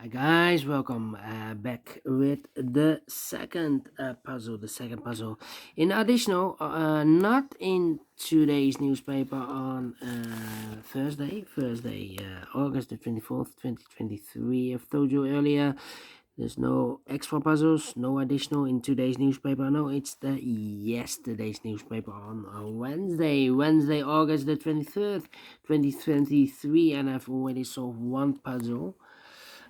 Hi guys, welcome back with the second puzzle. In additional, not in today's newspaper on Thursday, August the 24th, 2023. I've told you earlier, there's no extra puzzles, no additional in today's newspaper. No, it's the yesterday's newspaper on Wednesday, August the 23rd, 2023, and I've already solved one puzzle,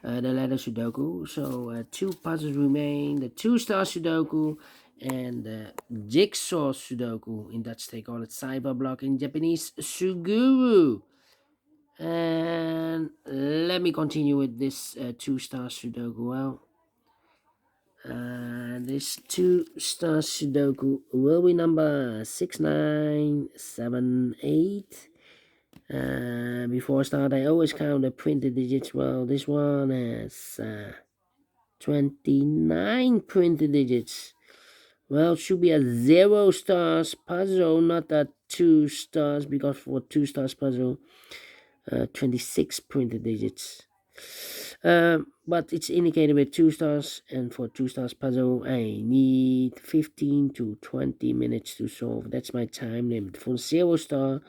the letter Sudoku. So two puzzles remain: the Two Stars Sudoku and the Jigsaw Sudoku. In Dutch, they call it Cyber Block. In Japanese, Suguru. And let me continue with this Two Stars Sudoku. Well, this Two Stars Sudoku will be number 6978. Before I start, I always count the printed digits. Well, this one has 29 printed digits. Well, it should be a 0 stars puzzle, not a 2 stars, because for 2 stars puzzle, 26 printed digits. But it's indicated with 2 stars, and for 2 stars puzzle, I need 15 to 20 minutes to solve. That's my time limit. For 0 star,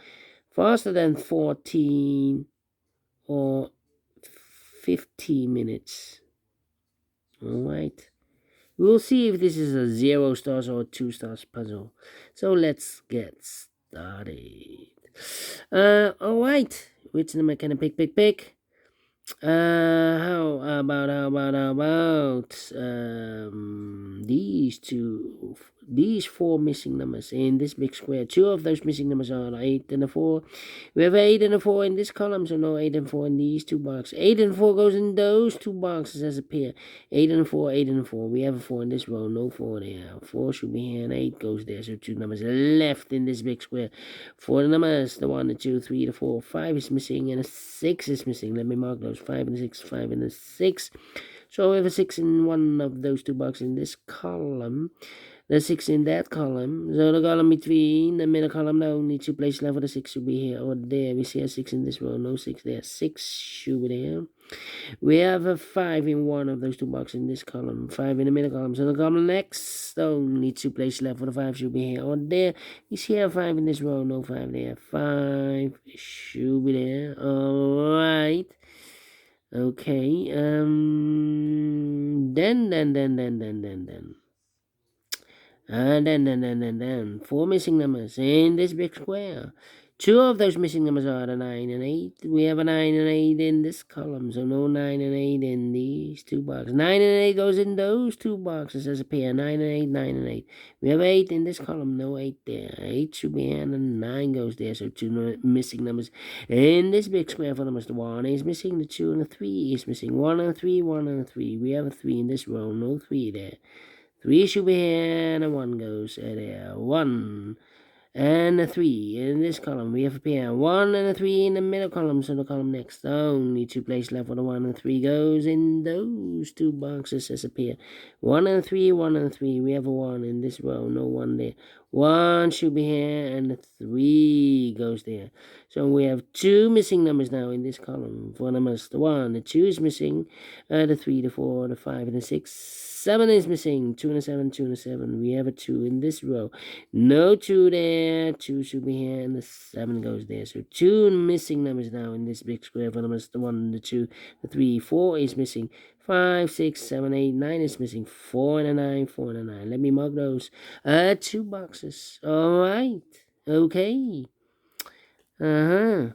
faster than 14 or 50 minutes. Alright. We'll see if this is a 0 stars or 2 stars puzzle. So let's get started. Alright. Which number can I pick? How about these four missing numbers in this big square? Two of those missing numbers are 8 and a 4. We have 8 and a 4 in this column, so no 8 and 4 in these two boxes. 8 and 4 goes in those two boxes as a pair. 8 and 4, 8 and 4. We have a 4 in this row, no 4 there. 4 should be here and 8 goes there, so two numbers left in this big square. 4 numbers, the 1, the 2, 3, the 4, 5 is missing, and a 6 is missing. Let me mark those: 5 and 6, 5 and 6. So we have a 6 in one of those two boxes in this column, the 6 in that column. So the column between the middle column, now need to place left for the 6 should be here or there. We see a 6 in this row, no 6 there. 6 should be there. We have a 5 in one of those two boxes in this column, 5 in the middle column. So the column next, need to place left for the 5 should be here or there. We see a 5 in this row, no 5 there. 5 should be there. Alright. Okay. Then. Four missing numbers in this big square. Two of those missing numbers are the 9 and 8. We have a 9 and 8 in this column, so no 9 and 8 in these two boxes. 9 and 8 goes in those two boxes as a pair. 9 and 8, 9 and 8. We have 8 in this column, no 8 there. 8 should be here, and 9 goes there, so two missing numbers in this big square for numbers. The 1 is missing, the 2 and the 3 is missing. 1 and 3, 1 and 3. We have a 3 in this row, no 3 there. 3 should be here, and a 1 goes there. 1 and a 3 in this column. We have a pair. 1 and a 3 in the middle column, so the column next. Only two places left for the 1 and 3 goes in those two boxes as a pair. 1 and 3, 1 and 3. We have a 1 in this row, no 1 there. 1 should be here, and the 3 goes there. So we have two missing numbers now in this column. For numbers, the 1, the 2 is missing, the 3, the 4, the 5, and the 6. 7 is missing. 2 and a 7, 2 and a 7. We have a 2 in this row. No 2 there. 2 should be here, and the 7 goes there. So two missing numbers now in this big square for numbers. The 1, the 2, the 3, 4 is missing. 5, 6, 7, 8, 9 is missing. 4 and a 9, 4 and a 9. Let me mark those. Two boxes. Alright. Okay. And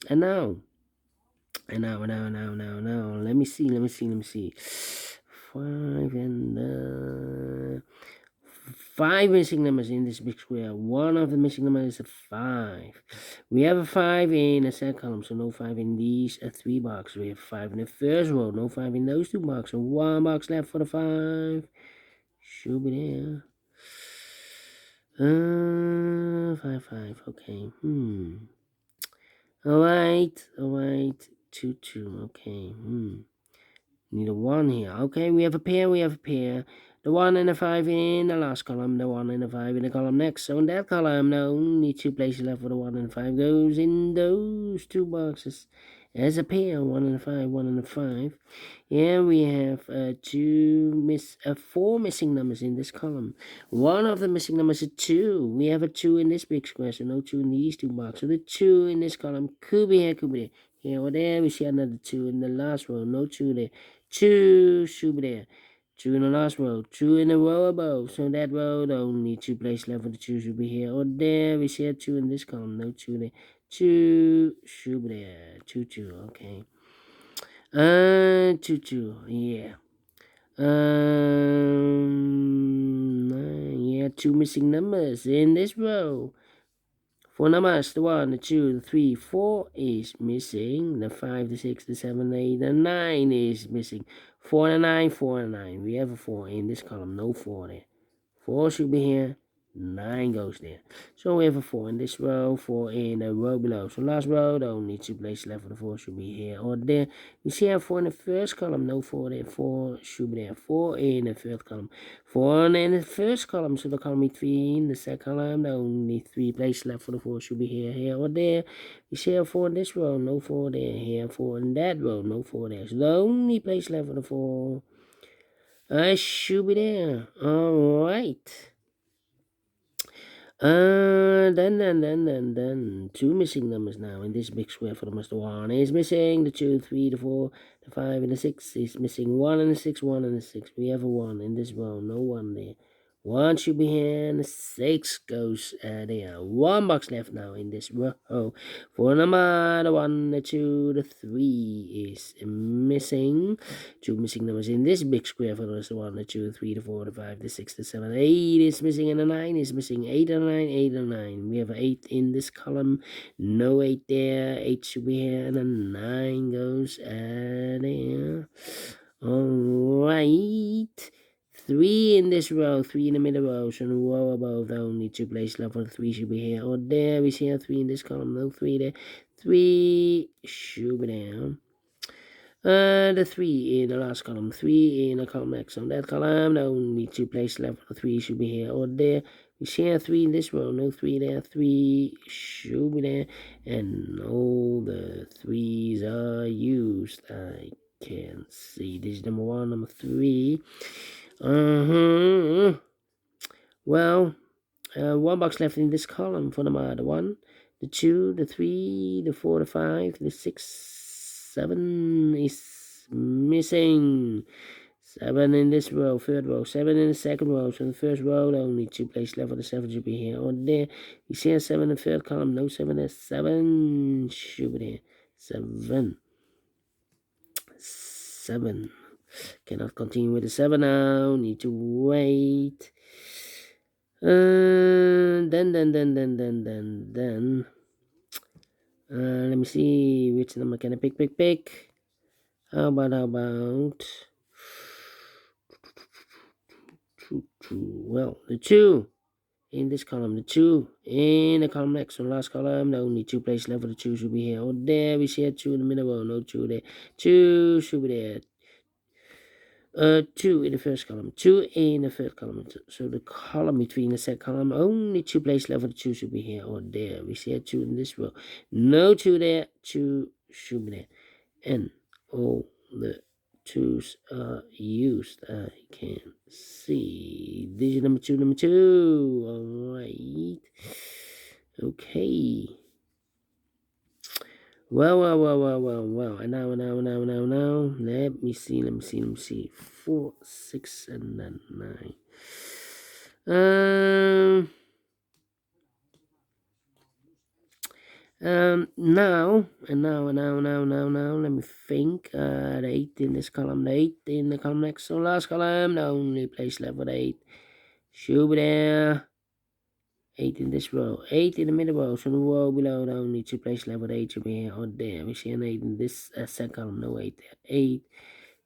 now. Let me see. 5 and 5 missing numbers in this big square. One of the missing numbers is a 5. We have a 5 in a second column, so no 5 in these 3 boxes. We have 5 in the first row, no 5 in those two boxes. So 1 box left for the 5. Should be there. 5, 5. Okay. Alright. 2, 2. Okay. Need a 1 here. Okay, we have a pair. The 1 and a 5 in the last column, the 1 and a 5 in the column next. So in that column, now only two places left for the 1 and 5 goes in those two boxes as a pair, 1 and a 5, 1 and a 5. And we have four missing numbers in this column. One of the missing numbers is 2. We have a 2 in this big square, so no 2 in these two boxes. So the 2 in this column could be here, could be there. Here or there, we see another 2 in the last row, no 2 there. 2 should be there. 2 in the last row, 2 in the row above. So that row, the only 2 places left for the 2 should be here or there. We see a 2 in this column, no 2 there. 2 should be there. 2, 2, okay. 2, 2, yeah. Yeah, 2 missing numbers in this row. 4 numbers, the 1, the 2, the 3, 4 is missing. The 5, the 6, the 7, the 8, the 9 is missing. 4 and 9, 4 and 9. We have a 4 in this column, no 4 there. 4 should be here. 9 goes there. So we have a 4 in this row, 4 in the row below. So last row, the only 2 places left for the 4 should be here or there. We see a 4 in the first column, no 4 there. 4 should be there. 4 in the third column. 4 in the first column, so the column 3 in the second column, the only 3 places left for the 4 should be here or there. We see a 4 in this row, no 4 there. Here, 4 in that row, no 4 there. So the only place left for the 4 should be there. Alright. Then 2 missing numbers now in this big square for the master. 1 is missing, the 2, 3, the 4, the 5, and the 6 is missing. 1 and the 6, 1 and the 6. We have a 1 in this row, no 1 there. 1 should be here, and the 6 goes there. 1 box left now in this row. For number, the 1, the 2, the 3 is missing. 2 missing numbers in this big square for the 1, the 2, the 3, the 4, the 5, the 6, the 7, 8 is missing, and the 9 is missing. 8 and 9, 8 and 9. We have an 8 in this column. No 8 there. 8 should be here, and the 9 goes there. Alright. 3 in this row, 3 in the middle row, so the row above, the only 2 places left for the 3 should be here or there. We see a 3 in this column, no 3 there. 3 should be there. The 3 in the last column, 3 in the column next. On that column, the only 2 places left for the 3 should be here or there. We see a 3 in this row, no 3 there. 3 should be there, and all the 3s are used. I can see this is number 1, number 3. Well, 1 box left in this column for the 1, the 2, the 3, the 4, the 5, the 6, 7 is missing. 7 in this row, third row, 7 in the second row. So the first row, the only 2 places left for the 7 should be here or there. You see a 7 in the third column, no 7 there. 7 should be there. 7. Cannot continue with the 7 now. Need to wait. Then. Let me see which number can I pick. How about 2. Well, the 2 in this column, the 2 in the column next. So last column, the only 2 places left for the 2 should be here or there. We see a 2 in the middle row, no 2 there. 2 should be there. 2 in the first column, 2 in the third column. So the column between the second column, only 2 places left for the 2 should be here or there. We see a 2 in this row. No 2 there, 2 should be there. And all the 2s are used. I can see. Digit number 2. Alright. Okay. Well. And now. Let me see. 4, 6, and then 9. Now. Let me think. The 8 in this column, the 8 in the column next. So last column, the only place left for the 8 should be there. 8 in this row, 8 in the middle row, so the row below the only 2 places left for the 8 should be here or there. We see an 8 in this second column, no 8 there. 8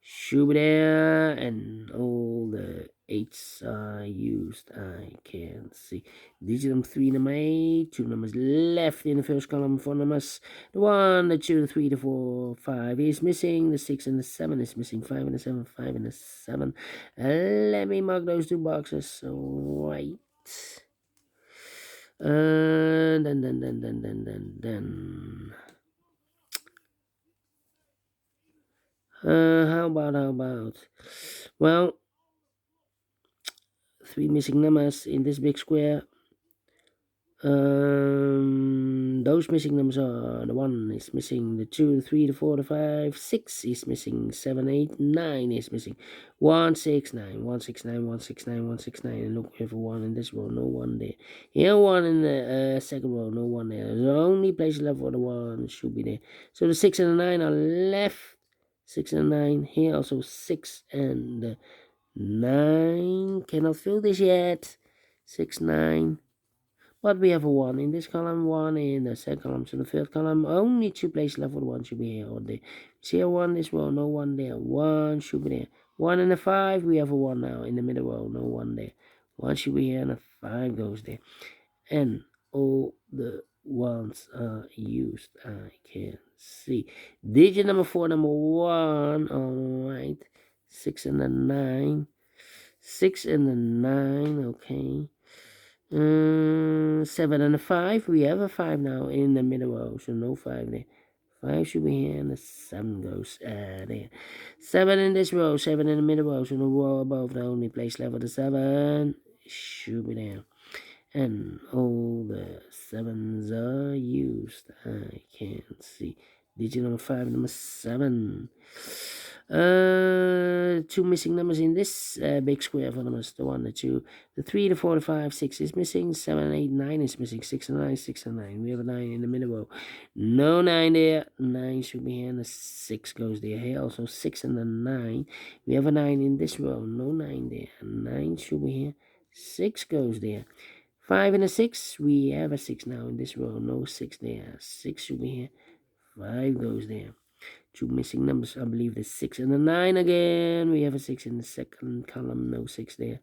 should be there, and all the 8s are used. I can see. Digit number 3, number 8, 2 numbers left in the first column, 4 numbers. The 1, the 2, the 3, the 4, 5 is missing. The 6 and the 7 is missing. 5 and the 7, 5 and the 7. Let me mark those 2 boxes. Alright. Then. How about? Well, 3 missing numbers in this big square. Those missing numbers are: the 1 is missing, the 2, the 3, the 4, the 5, 6 is missing, 7, 8, 9 is missing, 1, 6, 9, 1, 6, 9, 1, 6, 9, 1, 6, 9, and look, we have a 1 in this row, no 1 there. Here, 1 in the second row, no 1 there. The only place left for the 1 should be there. So the 6 and the 9 are left. 6 and 9 here, also 6 and 9. Cannot fill this yet. 6, 9. But we have a 1 in this column, 1 in the second column, so the third column, only 2 places left for the 1 should be here or there. See a 1 this row, no 1 there, 1 should be there. 1 in the 5, we have a 1 now, in the middle row, no 1 there. 1 should be here and a 5 goes there. And all the 1s are used, I can see. Digit number 4, number 1, alright. 6 and the 9. 6 and the 9, okay. 7 and a 5. We have a 5 now in the middle row, so no 5 there. 5 should be here, and the 7 goes there. 7 in this row, 7 in the middle row, so the row above, the only place left for the 7 should be there. And all the 7s are used, I can see. Digit number 5, number 7. 2 missing numbers in this big square for numbers. The 1, the 2, the 3, the 4, the 5, 6 is missing. 7, 8, 9 is missing. 6 and 9, 6 and 9. We have a 9 in the middle row. No 9 there. 9 should be here, and the 6 goes there. Here also 6 and the 9. We have a 9 in this row. No 9 there. 9 should be here. 6 goes there. 5 and a 6. We have a 6 now in this row. No 6 there. 6 should be here. 5 goes there. 2 missing numbers, I believe the 6 and the 9 again. We have a 6 in the second column, no 6 there.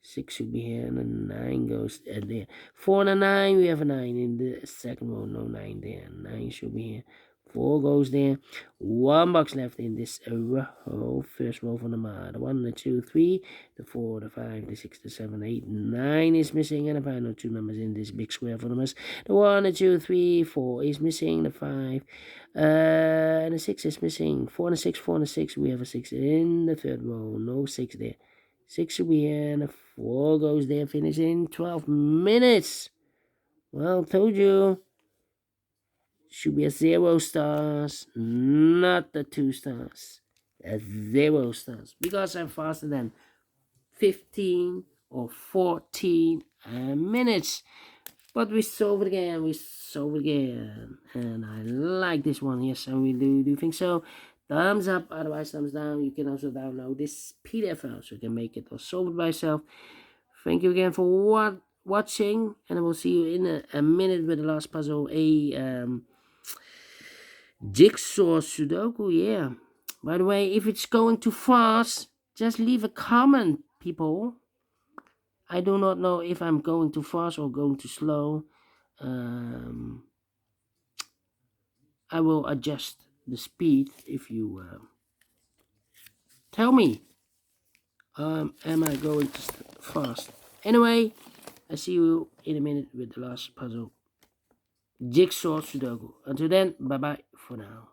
6 should be here, and the 9 goes there. 4 and a 9, we have a 9 in the second row, no 9 there. 9 should be here. 4 goes there. 1 box left in this row. First row for the number. The 1, the 2, 3, the 4, the 5, the 6, the 7, 8, 9 is missing, and the final 2 numbers in this big square for numbers. The 1, the 2, 3, 4 is missing. The 5 and the 6 is missing. 4 and a 6, 4 and a 6. We have a 6 in the third row. No 6 there. 6 should be here, and the 4 goes there. Finish in 12 minutes. Well, told you. Should be a 0 stars, not the 2 stars. A 0 stars. Because I'm faster than 15 or 14 minutes. But we solve it again, And I like this one, yes, I really do. Do you think so? Thumbs up, otherwise thumbs down. You can also download this PDF file so you can make it or solve it by yourself. Thank you again for watching, and I will see you in a minute with the last puzzle, a Jigsaw Sudoku, yeah. By the way, if it's going too fast, just leave a comment, people. I do not know if I'm going too fast or going too slow. I will adjust the speed if you tell me. Am I going too fast? Anyway, I see you in a minute with the last puzzle, Jigsaw Sudoku. Until then, bye-bye for now.